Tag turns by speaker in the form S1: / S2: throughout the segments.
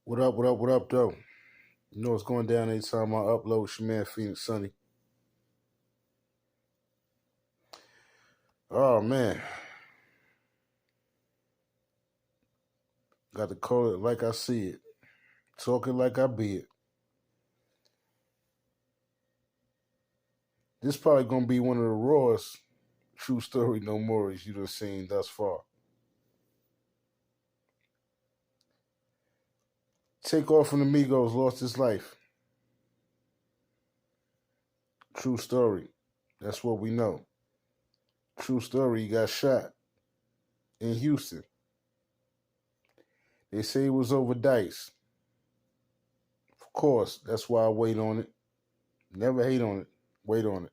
S1: What up, what up, what up, though? You know what's going down anytime I upload. It's your man, Phoenix Sunny. Oh, man. Got to call it like I see it. Talking like I be it. This probably going to be one of the rawest true story no mores you've seen thus far. Takeoff from the Migos lost his life. True story. That's what we know. True story, he got shot in Houston. They say it was over dice. Of course, that's why I wait on it. Never hate on it. Wait on it.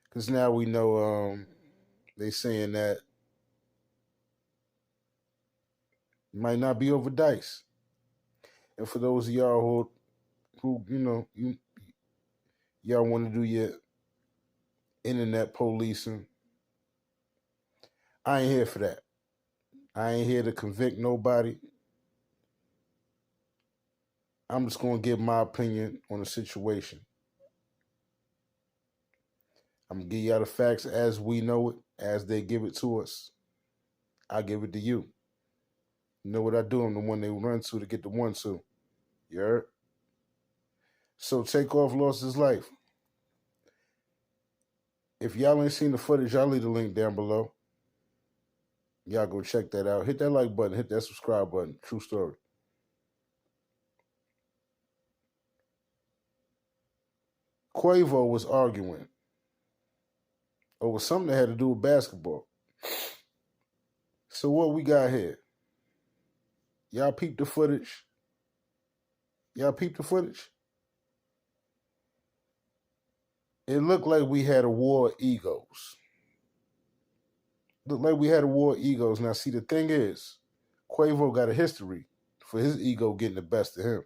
S1: Because now we know they saying that it might not be over dice. And for those of y'all who y'all want to do your internet policing, I ain't here for that. I ain't here to convict nobody. I'm just gonna give my opinion on the situation. I'm gonna give y'all the facts as we know it, as they give it to us. I give it to you. You know what I do? I'm the one they run to get the 1-2. You heard? So Takeoff lost his life. If y'all ain't seen the footage, I'll leave the link down below. Y'all go check that out. Hit that like button. Hit that subscribe button. True story. Quavo was arguing over something that had to do with basketball. So what we got here? Y'all peep the footage? Y'all peep the footage? It looked like we had a war of egos. Looked like we had a war of egos. Now, see, the thing is, Quavo got a history for his ego getting the best of him.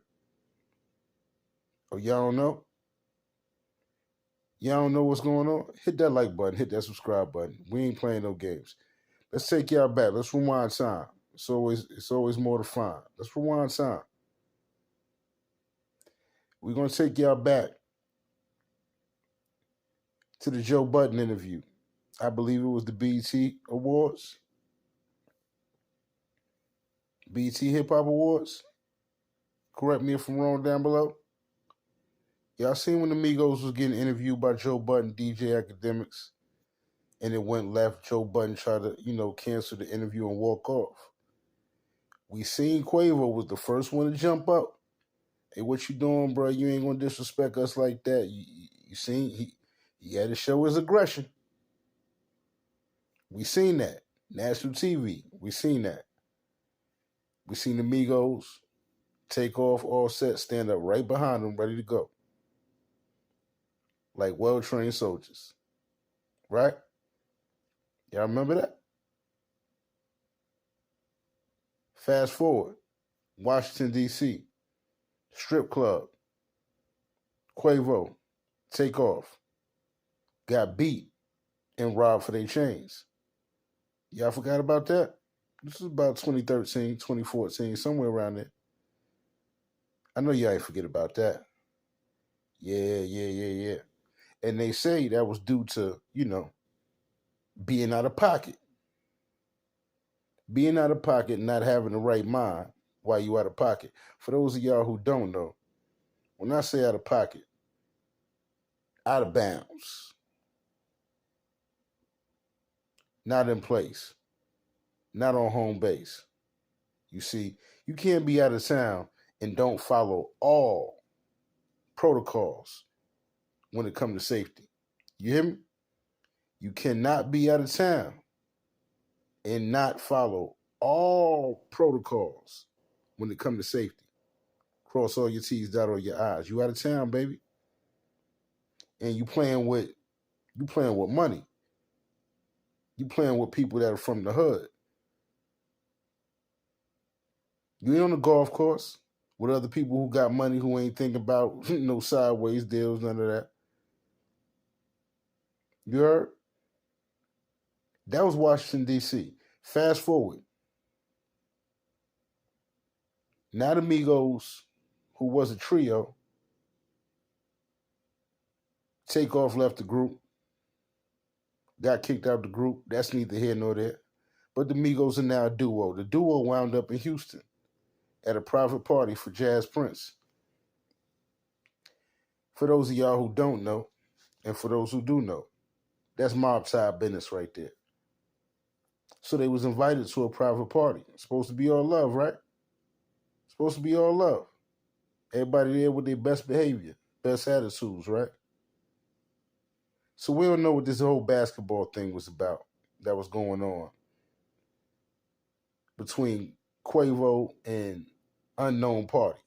S1: Oh, y'all don't know? Y'all don't know what's going on? Hit that like button. Hit that subscribe button. We ain't playing no games. Let's take y'all back. Let's rewind time. It's always more to find. Let's rewind time. We're gonna take y'all back to the Joe Budden interview. I believe it was the BET Awards. BET Hip Hop Awards. Correct me if I'm wrong down below. Y'all seen when the Migos was getting interviewed by Joe Budden, DJ Academics, and it went left. Joe Budden tried to, cancel the interview and walk off. We seen Quavo was the first one to jump up. Hey, what you doing, bro? You ain't gonna disrespect us like that. You seen he had to show his aggression. We seen that. National TV. We seen that. We seen the Migos take off, all set, stand up right behind them, ready to go. Like well-trained soldiers. Right? Y'all remember that? Fast forward. Washington, D.C. Strip club. Quavo. Take off. Got beat and robbed for their chains. Y'all forgot about that? This is about 2013, 2014, somewhere around there. I know y'all ain't forget about that. Yeah. And they say that was due to, being out of pocket. Being out of pocket, not having the right mind while you out of pocket. For those of y'all who don't know, when I say out of pocket, out of bounds, not in place, not on home base. You see, you can't be out of town and don't follow all protocols when it comes to safety. You hear me? You cannot be out of town and not follow all protocols when it comes to safety. Cross all your T's, dot all your I's. You out of town, baby. And you playing with money. You playing with people that are from the hood. You ain't on the golf course with other people who got money who ain't thinking about no sideways deals, none of that. You heard? That was Washington, D.C. Fast forward. Now the Migos, who was a trio, Takeoff left the group, got kicked out of the group. That's neither here nor there. But the Migos are now a duo. The duo wound up in Houston at a private party for Jazz Prince. For those of y'all who don't know, and for those who do know, that's mob side business right there. So they was invited to a private party. It's supposed to be all love, right? It's supposed to be all love. Everybody there with their best behavior, best attitudes, right? So we don't know what this whole basketball thing was about that was going on between Quavo and unknown party.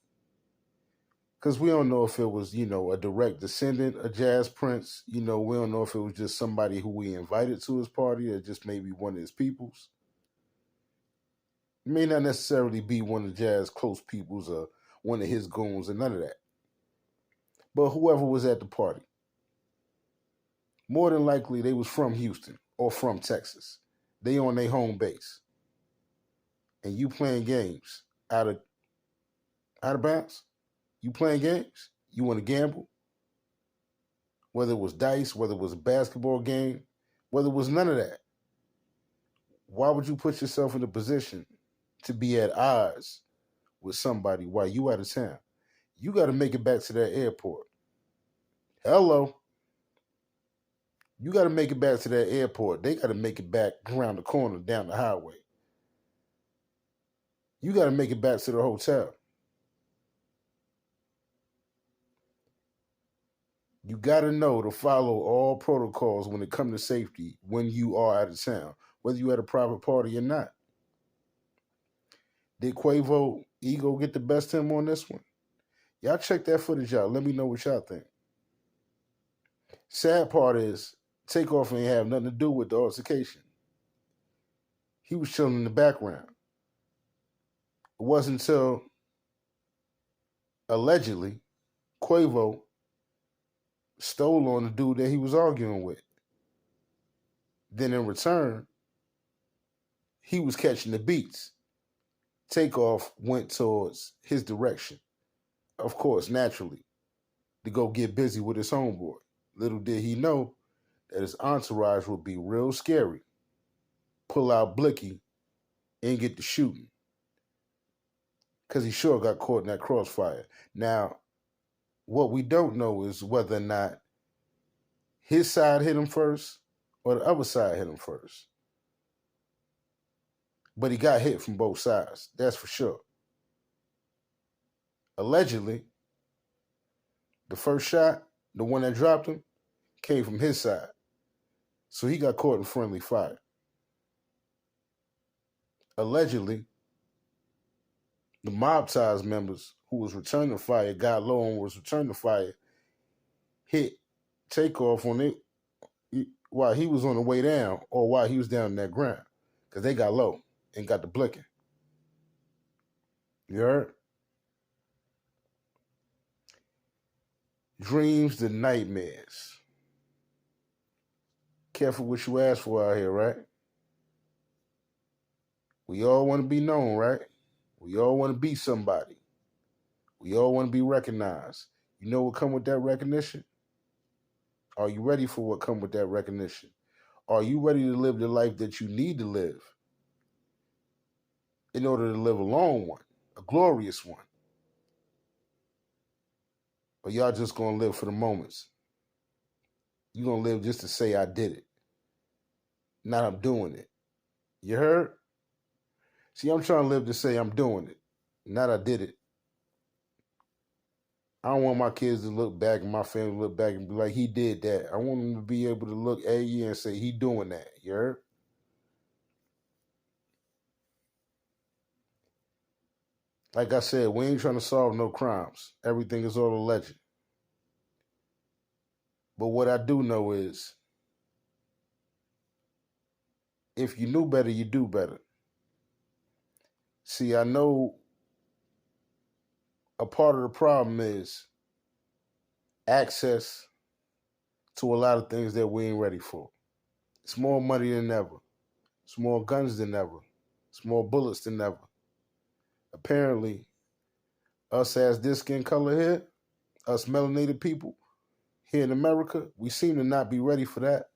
S1: Because we don't know if it was, a direct descendant of Jazz Prince. We don't know if it was just somebody who we invited to his party or just maybe one of his peoples. It may not necessarily be one of Jazz close peoples or one of his goons or none of that. But whoever was at the party, more than likely they was from Houston or from Texas. They on their home base. And you playing games out of bounds? You playing games? You want to gamble? Whether it was dice, whether it was a basketball game, whether it was none of that. Why would you put yourself in a position to be at odds with somebody while you out of town? You got to make it back to that airport. Hello. You got to make it back to that airport. They got to make it back around the corner down the highway. You got to make it back to the hotel. You got to know to follow all protocols when it comes to safety when you are out of town, whether you at a private party or not. Did Quavo ego get the best of him on this one? Y'all check that footage out. Let me know what y'all think. Sad part is Takeoff ain't have nothing to do with the altercation. He was chilling in the background. It wasn't until allegedly Quavo stole on the dude that he was arguing with. Then in return, he was catching the beats. Takeoff went towards his direction. Of course, naturally, to go get busy with his homeboy. Little did he know that his entourage would be real scary. Pull out Blicky and get to shooting. Because he sure got caught in that crossfire. Now, what we don't know is whether or not his side hit him first or the other side hit him first. But he got hit from both sides. That's for sure. Allegedly, the first shot, the one that dropped him, came from his side. So he got caught in friendly fire. Allegedly, the mob ties members who was returning fire, got low and was returning fire, hit Takeoff on it while he was on the way down or while he was down in that ground. Because they got low and got the blicking. You heard? Dreams to nightmares. Careful what you ask for out here, right? We all want to be known, right? We all want to be somebody. We all want to be recognized. You know what come with that recognition? Are you ready for what come with that recognition? Are you ready to live the life that you need to live in order to live a long one, a glorious one? Or y'all just going to live for the moments? You're going to live just to say I did it. Not I'm doing it. You heard? See, I'm trying to live to say I'm doing it. Not I did it. I don't want my kids to look back and my family to look back and be like, he did that. I want them to be able to look at you and say, he doing that. You heard? Like I said, we ain't trying to solve no crimes. Everything is all alleged. But what I do know is, if you knew better, you do better. See, I know a part of the problem is access to a lot of things that we ain't ready for. It's more money than ever. It's more guns than ever. It's more bullets than ever. Apparently, Us as this skin color here, us melanated people here in America, we seem to not be ready for that.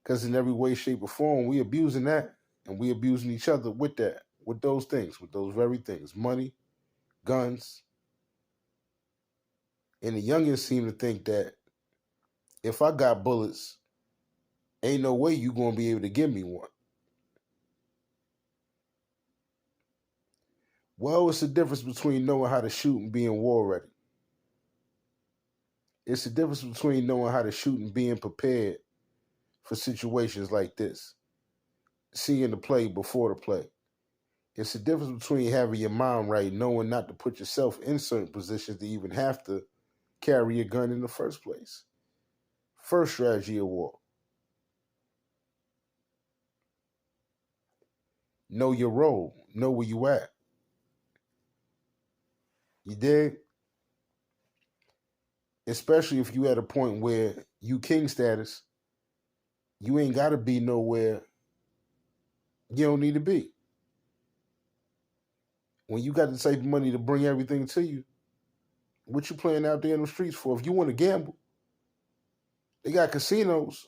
S1: Because in every way, shape, or form, we abusing that, and we abusing each other with that, with those things, with those very things. Money, guns. And the youngins seem to think that if I got bullets, ain't no way you gonna be able to give me one. Well, it's the difference between knowing how to shoot and being war ready. It's the difference between knowing how to shoot and being prepared for situations like this. Seeing the play before the play. It's the difference between having your mind right, knowing not to put yourself in certain positions to even have to carry a gun in the first place. First strategy of war. Know your role. Know where you at. You dig? Especially if you at a point where you king status, you ain't gotta be nowhere you don't need to be. When you got the type of money to bring everything to you, what you playing out there in the streets for? If you want to gamble, they got casinos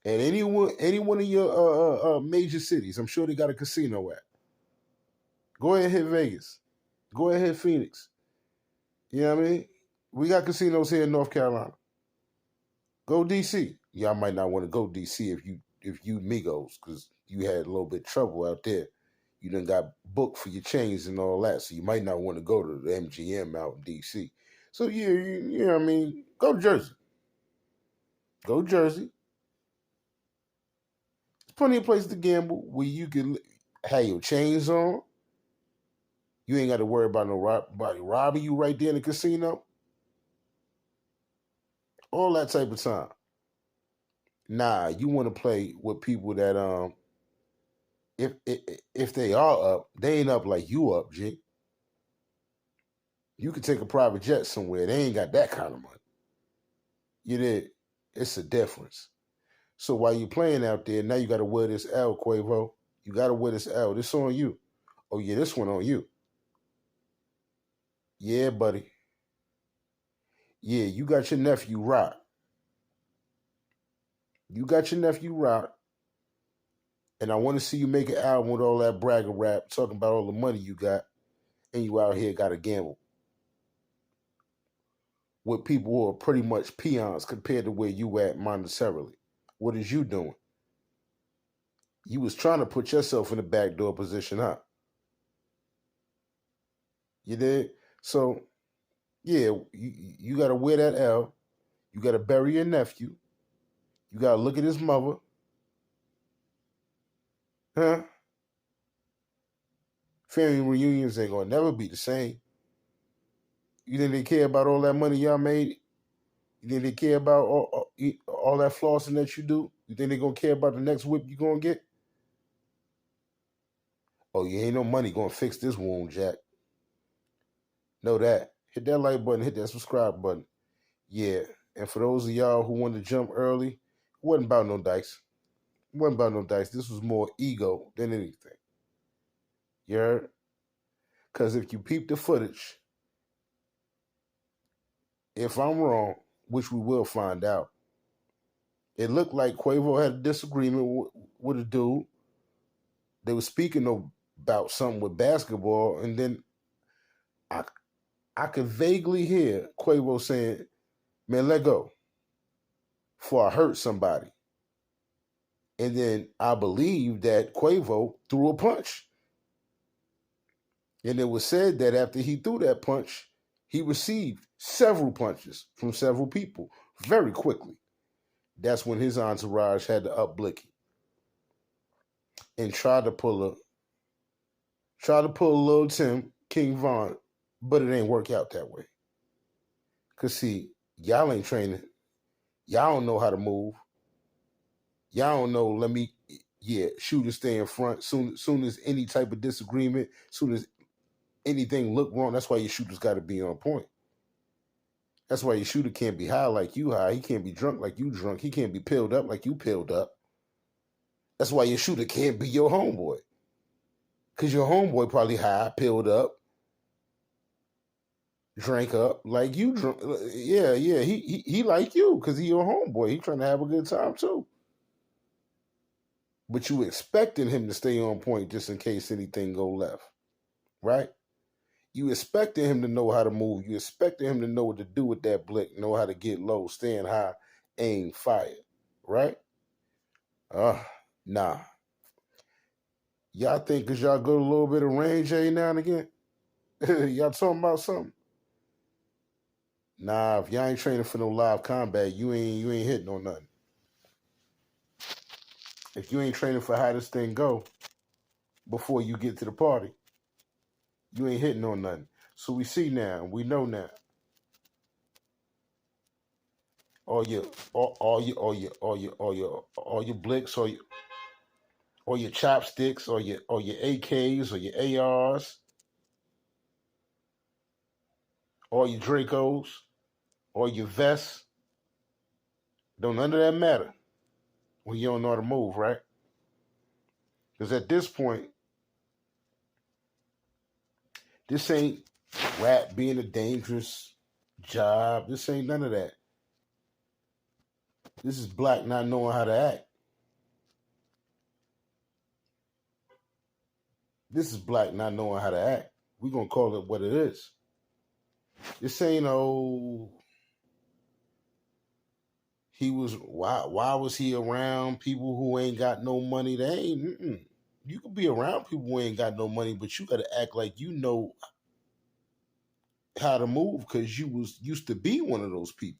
S1: at any one of your major cities. I'm sure they got a casino at. Go ahead and hit Vegas. Go ahead and hit Phoenix. You know what I mean? We got casinos here in North Carolina. Go DC. Y'all might not want to go DC if you Migos, because you had a little bit of trouble out there. You done got booked for your chains and all that, so you might not want to go to the MGM out in DC. So yeah, you know what I mean? Go to Jersey. Go to Jersey. There's plenty of places to gamble where you can have your chains on. You ain't got to worry about nobody robbing you right there in the casino. All that type of time. Nah, you want to play with people that if they are up, they ain't up like you up, G. You could take a private jet somewhere. They ain't got that kind of money. You did. It's a difference. So while you playing out there, now you got to wear this L, Quavo. You got to wear this L. This on you. Oh yeah, this one on you. Yeah, buddy. Yeah, you got your nephew Rock. You got your nephew Rock. And I want to see you make an album with all that bragger rap, talking about all the money you got, and you out here got to gamble with people who are pretty much peons compared to where you at monetarily. What is you doing? You was trying to put yourself in a backdoor position, huh? You did? So, yeah, you got to wear that L. You got to bury your nephew. You got to look at his mother. Huh? Family reunions ain't going to never be the same. You think they care about all that money y'all made? You think they care about all that flossing that you do? You think they going to care about the next whip you going to get? Oh, you ain't no money going to fix this wound, Jack. Know that. Hit that like button. Hit that subscribe button. Yeah. And for those of y'all who wanted to jump early, it wasn't about no dice. It wasn't about no dice. This was more ego than anything. You heard? Because if you peep the footage, if I'm wrong, which we will find out, it looked like Quavo had a disagreement with a dude. They were speaking about something with basketball, and then I could vaguely hear Quavo saying, "Man, let go," before I hurt somebody. And then I believe that Quavo threw a punch. And it was said that after he threw that punch, he received several punches from several people very quickly. That's when his entourage had to up Blicky and try to pull a little Tim, King Von, but it ain't work out that way. Cause see, y'all ain't training. Y'all don't know how to move. Y'all don't know, shooters stay in front. Soon as any type of disagreement, soon as anything look wrong, that's why your shooters gotta be on point. That's why your shooter can't be high like you high. He can't be drunk like you drunk. He can't be pilled up like you pilled up. That's why your shooter can't be your homeboy. Because your homeboy probably high, pilled up, drank up, like you drunk. Yeah. He like you because he your homeboy. He trying to have a good time too. But you expecting him to stay on point just in case anything go left, right? You expecting him to know how to move. You expecting him to know what to do with that blick, know how to get low, stand high, aim, fire, right? Nah. Y'all think because y'all go a little bit of range every now and again? Y'all talking about something? Nah, if y'all ain't training for no live combat, you ain't hitting on nothing. If you ain't training for how this thing go before you get to the party, you ain't hitting on nothing. So we see now, we know now. All your blicks, or your chopsticks, or your AKs, or your ARs, or your Dracos, or your vests. Don't none of that matter when you don't know how to move, right? Because at this point, this ain't rap being a dangerous job. This ain't none of that. This is black not knowing how to act. This is black not knowing how to act. We're going to call it what it is. This ain't, why was he around people who ain't got no money? They ain't, you could be around people who ain't got no money, but you got to act like you know how to move because you was used to be one of those people.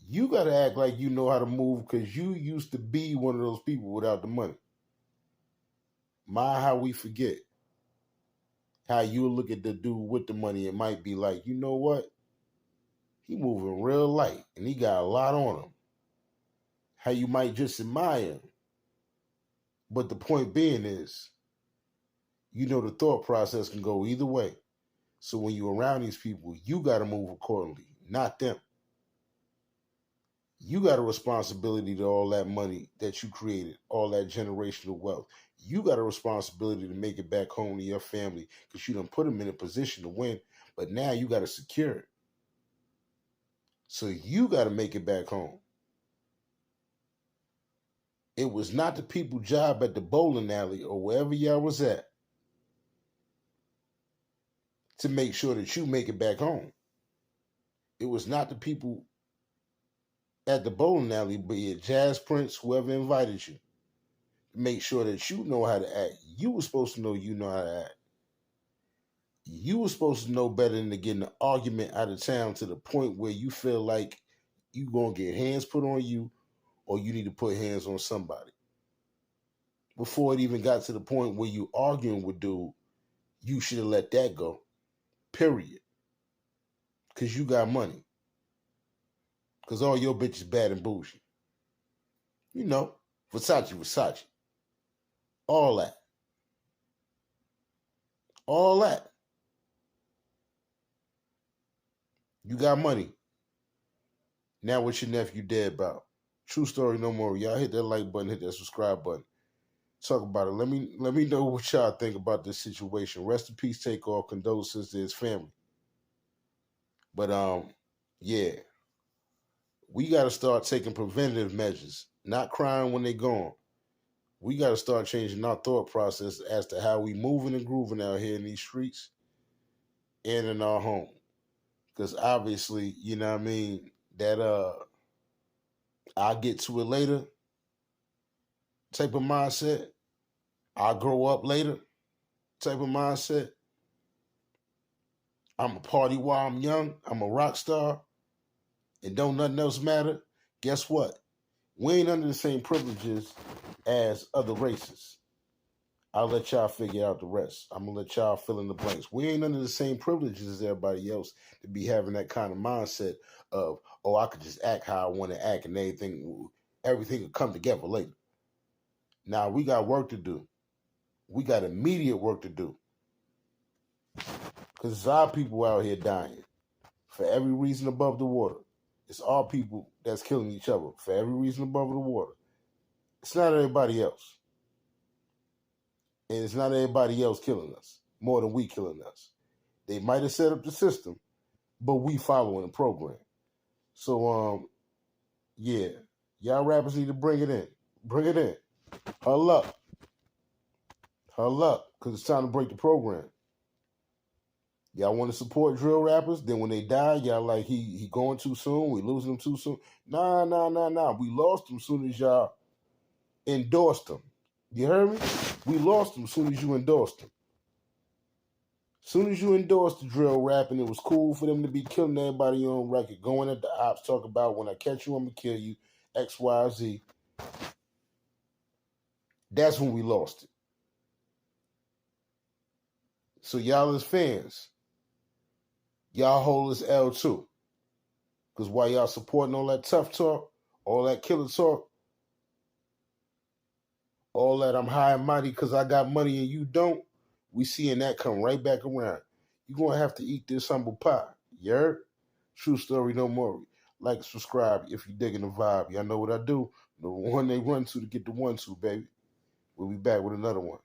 S1: You got to act like you know how to move because you used to be one of those people without the money. How we forget how you look at the dude with the money. It might be like, you know what? He moving real light and he got a lot on him. How you might just admire him. But the point being is, you know the thought process can go either way. So when you're around these people, you got to move accordingly, not them. You got a responsibility to all that money that you created, all that generational wealth. You got a responsibility to make it back home to your family because you done put them in a position to win, but now you got to secure it. So you got to make it back home. It was not the people's job at the bowling alley or wherever y'all was at to make sure that you make it back home. It was not the people at the bowling alley, be it Jazz Prince, whoever invited you, to make sure that you know how to act. You were supposed to know you know how to act. You were supposed to know better than to get in an argument out of town to the point where you feel like you gonna get hands put on you or you need to put hands on somebody. Before it even got to the point where you arguing with dude, you should have let that go. Period. Because you got money. Because all your bitches bad and bougie. You know, Versace. All that. All that. You got money. Now what's your nephew dead about? True story, no more. Y'all hit that like button, hit that subscribe button. Talk about it. Let me know what y'all think about this situation. Rest in peace, take off, condolences to his family. But yeah. We gotta start taking preventative measures, not crying when they're gone. We gotta start changing our thought process as to how we moving and grooving out here in these streets and in our home. Because obviously, you know what I mean, that I'll get to it later type of mindset. I'll grow up later type of mindset. I'm a party while I'm young. I'm a rock star. And don't nothing else matter. Guess what? We ain't under the same privileges as other races. I'll let y'all figure out the rest. I'm going to let y'all fill in the blanks. We ain't under the same privileges as everybody else to be having that kind of mindset of, oh, I could just act how I want to act and everything will come together later. Now, we got work to do. We got immediate work to do. Because it's our people out here dying for every reason above the water. It's our people that's killing each other for every reason above the water. It's not everybody else. And it's not everybody else killing us more than we killing us. They might have set up the system, but we following the program. So yeah, y'all rappers need to bring it in. Bring it in. Hull up. Hull up. Because it's time to break the program. Y'all want to support drill rappers? Then when they die, y'all like, he going too soon? We losing him too soon? Nah. We lost him as soon as y'all endorsed him. You heard me? We lost him as soon as you endorsed him. As soon as you endorsed the drill rap and it was cool for them to be killing everybody on record, going at the ops, talk about when I catch you, I'm going to kill you, X, Y, Z. That's when we lost it. So y'all as fans, y'all hold us L too. Because while y'all supporting all that tough talk, all that killer talk, all that I'm high and mighty because I got money and you don't, we seeing that come right back around. You're going to have to eat this humble pie. You heard? True story, no more. Like and subscribe if you digging the vibe. Y'all know what I do. The one they run to get the 1-2, baby. We'll be back with another one.